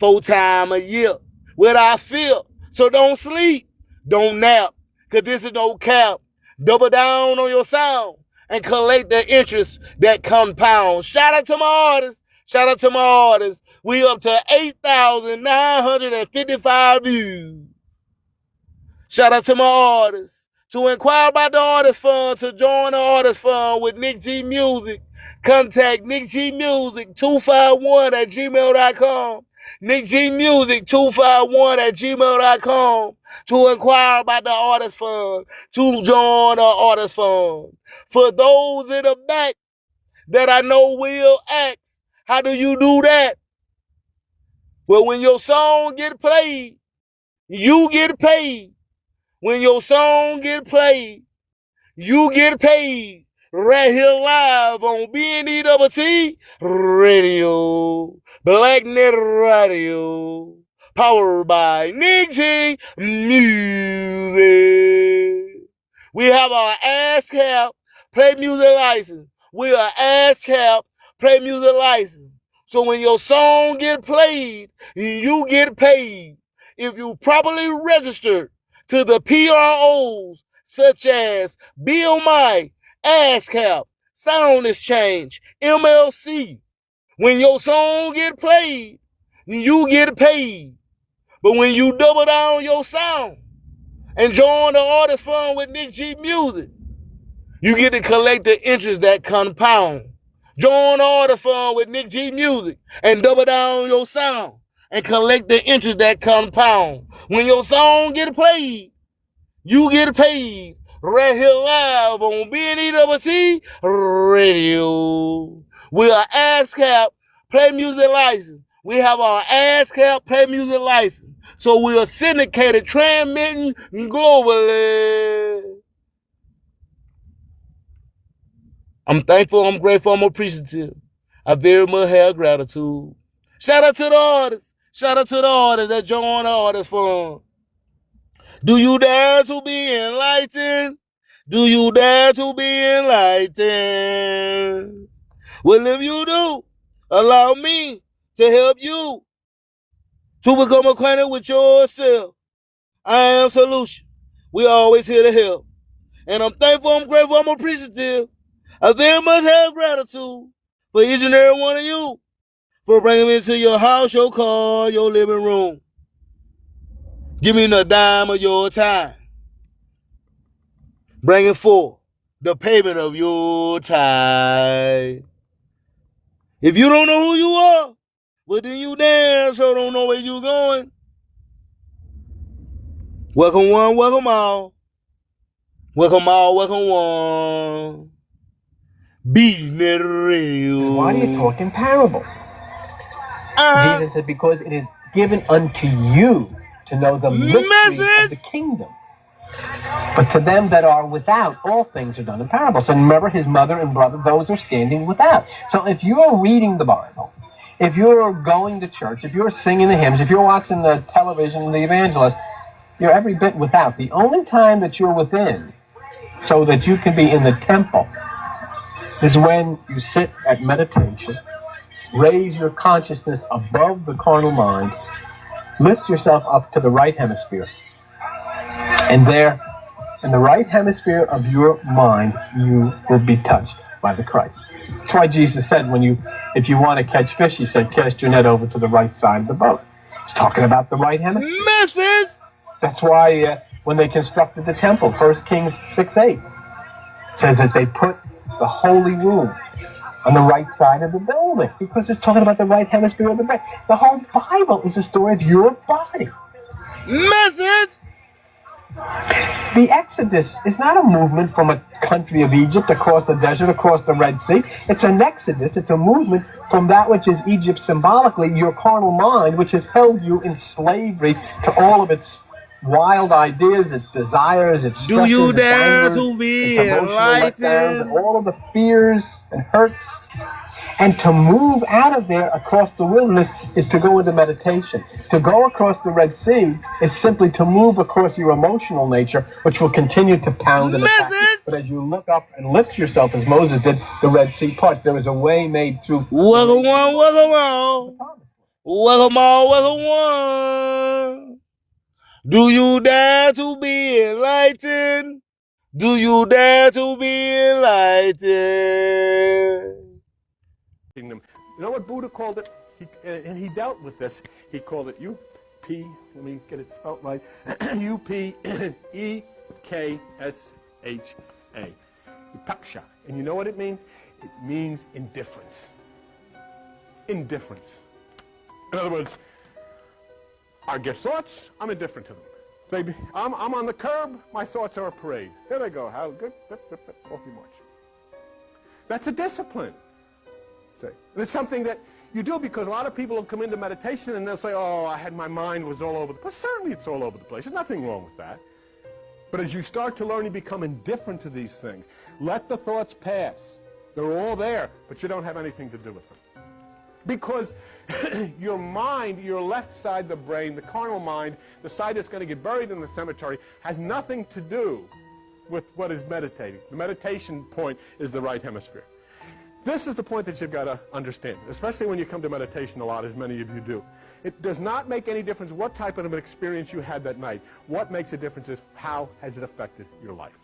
4 times a year without fear. So don't sleep. Don't nap. Cause this is no cap. Double down on your sound and collect the interest that compounds. Shout out to my artists. Shout out to my artists. We up to 8,955 views. Shout out to my artists. To inquire about the Artist Fund, to join the Artist Fund with Nick G Music, contact nickgmusic251@gmail.com. nickgmusic251@gmail.com to inquire about the Artist Fund, to join the Artist Fund. For those in the back that I know will ask, how do you do that? Well, when your song get played, you get paid. When your song get played, you get paid. Right here live on B-NETT Radio, BlackNet Radio, powered by Nick G Music. We have our ASCAP play music license. We are ASCAP play music license. So when your song get played, you get paid. If you properly registered to the PROs such as BMI, ASCAP, Sound Exchange, MLC. When your song get played, you get paid. But when you double down your sound and join the Artist Fund with Nick G Music, you get to collect the interest that compound. Join the Artist Fund with Nick G Music and double down your sound and collect the interest that compound. When your song get played, you get paid. Right here live on B-NETT Radio. We are ASCAP play music license. We have our ASCAP play music license. So we are syndicated, transmitting globally. I'm thankful, I'm grateful, I'm appreciative. I very much have gratitude. Shout out to the artists. Shout out to the artists that join the Artist Fund. Do you dare to be enlightened? Do you dare to be enlightened? Well, if you do, allow me to help you to become acquainted with yourself. I am solution. We always here to help. And I'm thankful, I'm grateful, I'm appreciative. I very much have gratitude for each and every one of you for bringing me to your house, your car, your living room. Give me a dime of your time. Bringing forth the payment of your time. If you don't know who you are, well then you damn sure don't know where you going. Welcome one, welcome all. Welcome all, welcome one. B-NETT Radio. Why do you talk in parables? Jesus said, because it is given unto you to know the mystery of the kingdom. But to them that are without, all things are done in parables. And remember, his mother and brother, those are standing without. So if you're reading the Bible, if you're going to church, if you're singing the hymns, if you're watching the television, the evangelist, you're every bit without. The only time that you're within, so that you can be in the temple, is when you sit at meditation, raise your consciousness above the carnal mind, lift yourself up to the right hemisphere, and there, in the right hemisphere of your mind, you will be touched by the Christ. That's why Jesus said, if you want to catch fish, he said, cast your net over to the right side of the boat. He's talking about the right hemisphere. Message! That's why when they constructed the temple, 1 Kings 6:8 says that they put the holy room on the right side of the building, because it's talking about the right hemisphere of the brain. The whole Bible is a story of your body. Message! The Exodus is not a movement from a country of Egypt across the desert, across the Red Sea. It's an exodus. It's a movement from that which is Egypt symbolically, your carnal mind, which has held you in slavery to all of its wild ideas, its desires, its stresses, do you its dare anger, to be its emotional letdowns, enlightened? and all of the fears and hurts. And to move out of there across the wilderness is to go into meditation. To go across the Red Sea is simply to move across your emotional nature, which will continue to pound and attack you. But as you look up and lift yourself, as Moses did, the Red Sea parts. There is a way made through. Welcome one, welcome all. Welcome all, welcome one. Do you dare to be enlightened? Do you dare to be enlightened? You know what Buddha called it? And he dealt with this. He called it U-P, let me get it spelled right, U-P-E-K-S-H-A, Upaksha. And you know what it means? It means indifference. Indifference. In other words, I get thoughts, I'm indifferent to them. I'm on the curb, my thoughts are a parade. There they go, how good, off you march. That's a discipline. See? And it's something that you do because a lot of people will come into meditation and they'll say, oh, my mind was all over the place. Certainly it's all over the place. There's nothing wrong with that. But as you start to learn, you become indifferent to these things. Let the thoughts pass. They're all there, but you don't have anything to do with them. Because your mind, your left side of the brain, the carnal mind, the side that's going to get buried in the cemetery, has nothing to do with what is meditating. The meditation point is the right hemisphere. This is the point that you've got to understand, especially when you come to meditation a lot, as many of you do. It does not make any difference what type of an experience you had that night. What makes a difference is how has it affected your life.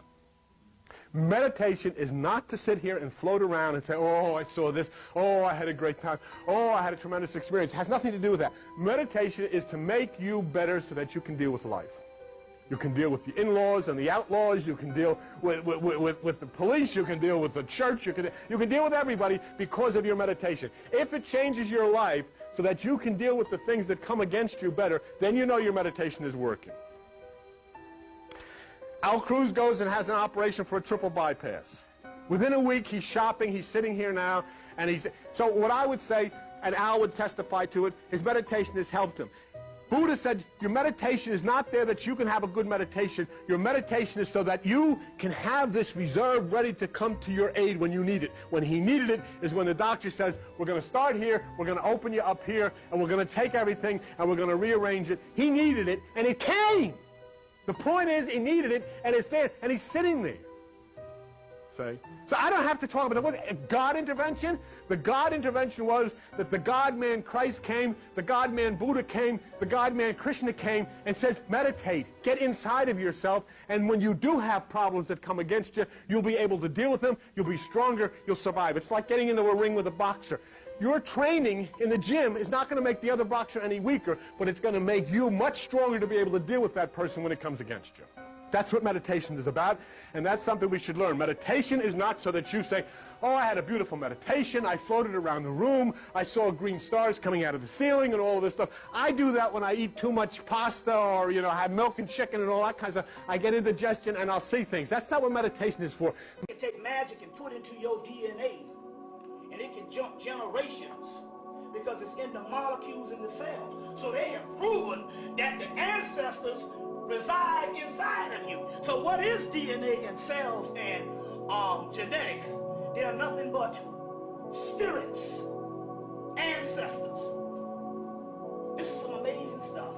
Meditation is not to sit here and float around and say, oh, I saw this, oh, I had a great time, oh, I had a tremendous experience. It has nothing to do with that. Meditation is to make you better so that you can deal with life. You can deal with the in-laws and the outlaws, you can deal with the police, you can deal with the church, you can deal with everybody because of your meditation. If it changes your life so that you can deal with the things that come against you better, then you know your meditation is working. Al Cruz goes and has an operation for a triple bypass. Within a week, he's shopping, he's sitting here now, and so what I would say, and Al would testify to it, his meditation has helped him. Buddha said, your meditation is not there that you can have a good meditation. Your meditation is so that you can have this reserve ready to come to your aid when you need it. When he needed it is when the doctor says, we're going to start here, we're going to open you up here, and we're going to take everything, and we're going to rearrange it. He needed it, and it came. The point is, he needed it, and it's there, and he's sitting there. See? So I don't have to talk about it. God intervention? The God intervention was that the God-man Christ came, the God-man Buddha came, the God-man Krishna came, and says, meditate, get inside of yourself, and when you do have problems that come against you, you'll be able to deal with them, you'll be stronger, you'll survive. It's like getting into a ring with a boxer. Your training in the gym is not going to make the other boxer any weaker, but it's going to make you much stronger to be able to deal with that person when it comes against you. That's what meditation is about, and that's something we should learn. Meditation is not so that you say, oh, I had a beautiful meditation, I floated around the room, I saw green stars coming out of the ceiling and all of this stuff. I do that when I eat too much pasta or, have milk and chicken and all that kind of stuff. I get indigestion and I'll see things. That's not what meditation is for. You can take magic and put into your DNA, and it can jump generations because it's in the molecules in the cells. So they have proven that the ancestors reside inside of you. So what is DNA and cells and genetics? They are nothing but spirits, ancestors. This is some amazing stuff.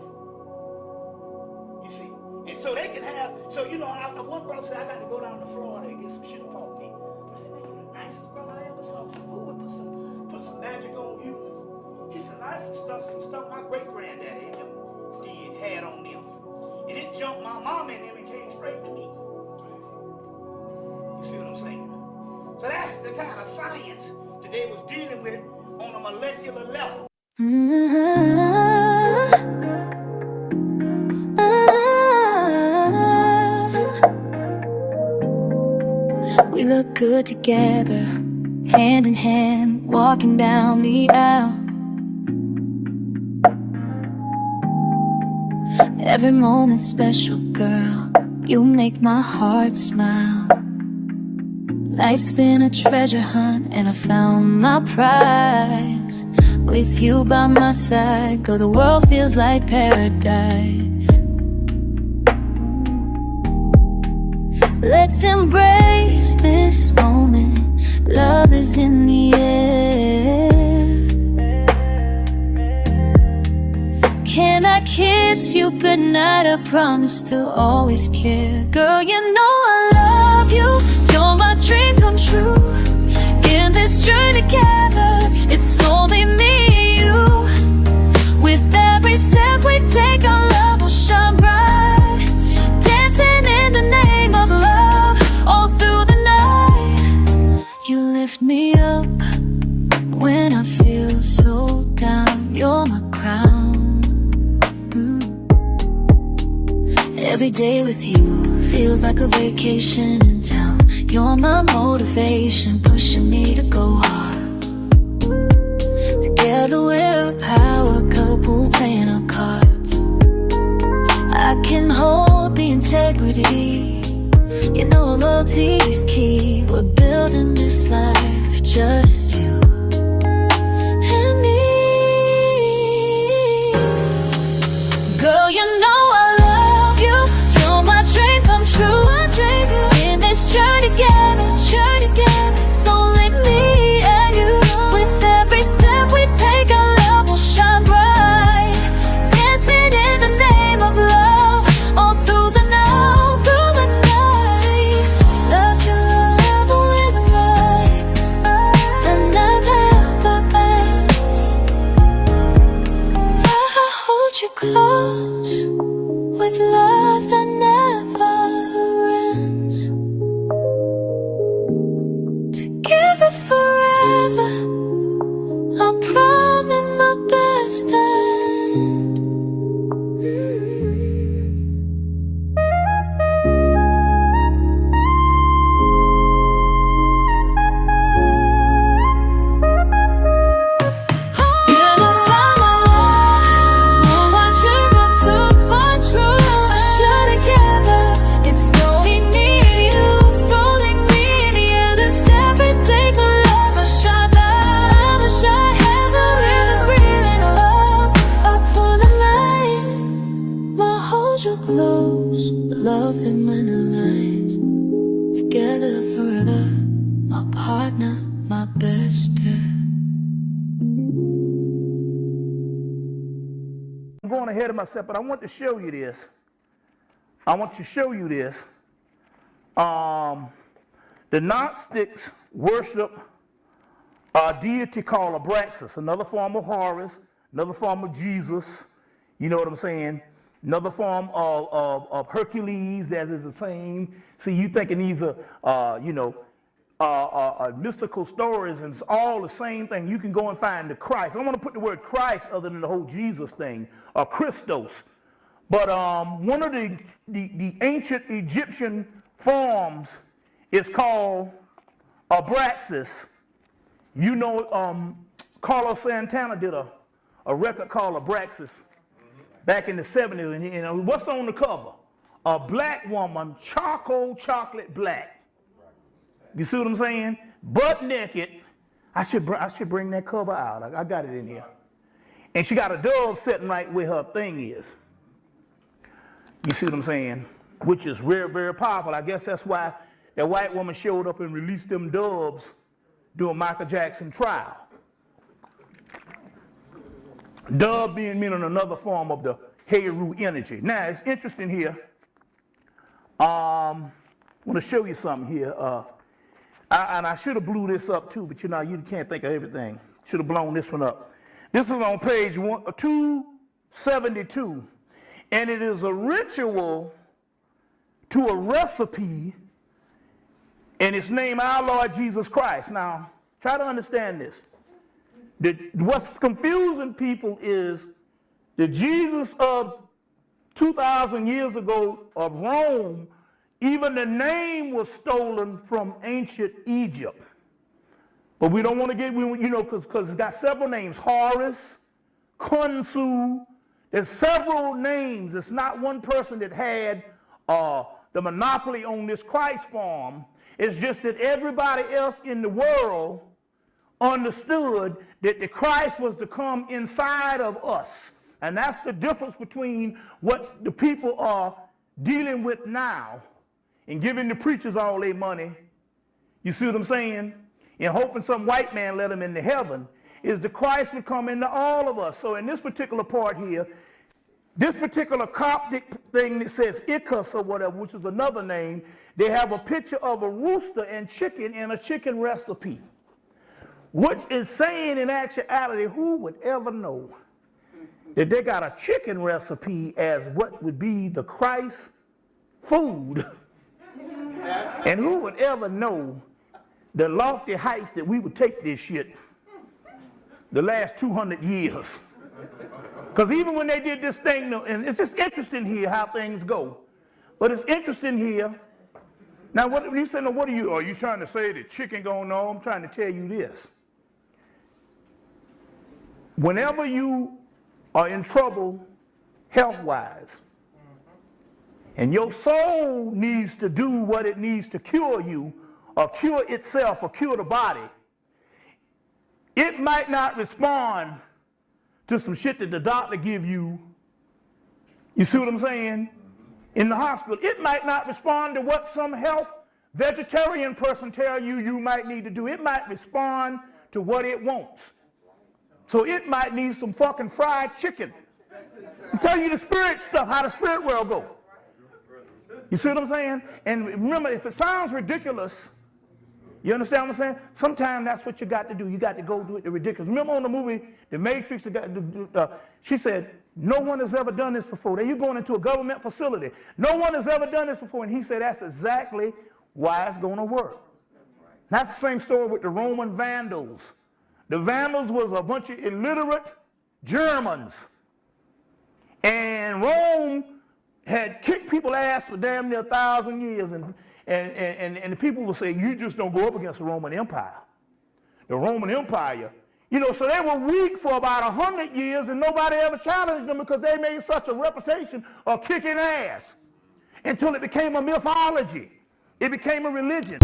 You see? And so they can have, one brother said, I got to go down to Florida and get some shit upon me. I said, man, you're the nicest brother I ever saw. So who would put some magic on you? He said, I had some stuff my great-granddaddy had on them. And it jumped my mom in them and came straight to me. You see what I'm saying? So that's the kind of science that they was dealing with on a molecular level. We look good together, hand in hand, walking down the aisle. Every moment's special, girl. You make my heart smile. Life's been a treasure hunt, and I found my prize. With you by my side, girl, the world feels like paradise. Let's embrace this moment. Love is in the air. Can I kiss you goodnight? I promise to always care. Girl, you know I love you. You're my dream come true. In this journey together, it's only me and you. With every step we take, our love will shine bright. Dancing in the name of love. up when I feel so down. You're my crown. Every day with you feels like a vacation in town. You're my motivation, pushing me to go hard. Together we're a power couple playing our cards. I can hold the integrity. You know loyalty's key. We're building this life, just you and me. Girl, you know I love you. You're my dream come true. I dream you in this journey together. It's only me and you. With every step we take, our love will shine bright. Dancing in the name of love, all through the now, through the night. Love you ever with right, and never but best. I hold you close with love that never ends. Together forever, I promise my best end. Close, love in many lines. Together forever, my partner, my best friend. I'm going ahead of myself, but I want to show you this. The Gnostics worship a deity called Abraxas, another form of Horus, another form of Jesus. You know what I'm saying? Another form of Hercules, that is the same. See, you thinking these are, mystical stories, and it's all the same thing. You can go and find the Christ. I want to put the word Christ other than the whole Jesus thing, or Christos. But one of the ancient Egyptian forms is called Abraxas. You know, Carlos Santana did a record called Abraxas back in the 70s, and you know, what's on the cover? A black woman, charcoal chocolate black. You see what I'm saying? Butt naked. I should bring that cover out. I got it in here. And she got a dove sitting right where her thing is. You see what I'm saying? Which is very, very powerful. I guess that's why that white woman showed up and released them doves during Michael Jackson trial. Dove being meaning another form of the Heru energy. Now, it's interesting here. I want to show you something here. And I should have blew this up too, but you know, you can't think of everything. Should have blown this one up. This is on page 272. And it is a ritual to a recipe, and it's named Our Lord Jesus Christ. Now, try to understand this. What's confusing people is the Jesus of 2,000 years ago of Rome, even the name was stolen from ancient Egypt. But we don't want to get, because it's got several names. Horus, Khonsu. There's several names. It's not one person that had the monopoly on this Christ form. It's just that everybody else in the world understood that the Christ was to come inside of us. And that's the difference between what the people are dealing with now and giving the preachers all their money. You see what I'm saying? And hoping some white man let them into heaven, is the Christ would come into all of us. So in this particular part here, this particular Coptic thing that says Ikas or whatever, which is another name, they have a picture of a rooster and chicken in a chicken recipe, which is saying in actuality, who would ever know that they got a chicken recipe as what would be the Christ food? And who would ever know the lofty heights that we would take this shit the last 200 years. Because even when they did this thing, and it's just interesting here how things go, but it's interesting here. Now, what you say? Now, what are you trying to say that chicken gonna know? I'm trying to tell you this. Whenever you are in trouble health-wise, and your soul needs to do what it needs to cure you, or cure itself, or cure the body, it might not respond to some shit that the doctor give you. You see what I'm saying? In the hospital, it might not respond to what some health vegetarian person tell you you might need to do. It might respond to what it wants. So it might need some fucking fried chicken. I'm telling you the spirit stuff, how the spirit world goes. You see what I'm saying? And remember, if it sounds ridiculous, you understand what I'm saying? Sometimes that's what you got to do. You got to go do it the ridiculous. Remember on the movie, The Matrix, she said, no one has ever done this before. Then you're going into a government facility. No one has ever done this before. And he said, that's exactly why it's going to work. That's the same story with the Roman Vandals. The Vandals was a bunch of illiterate Germans. And Rome had kicked people's ass for damn near 1,000 years. And the people would say, you just don't go up against the Roman Empire. The Roman Empire, you know, so they were weak for about 100 years and nobody ever challenged them because they made such a reputation of kicking ass until it became a mythology. It became a religion.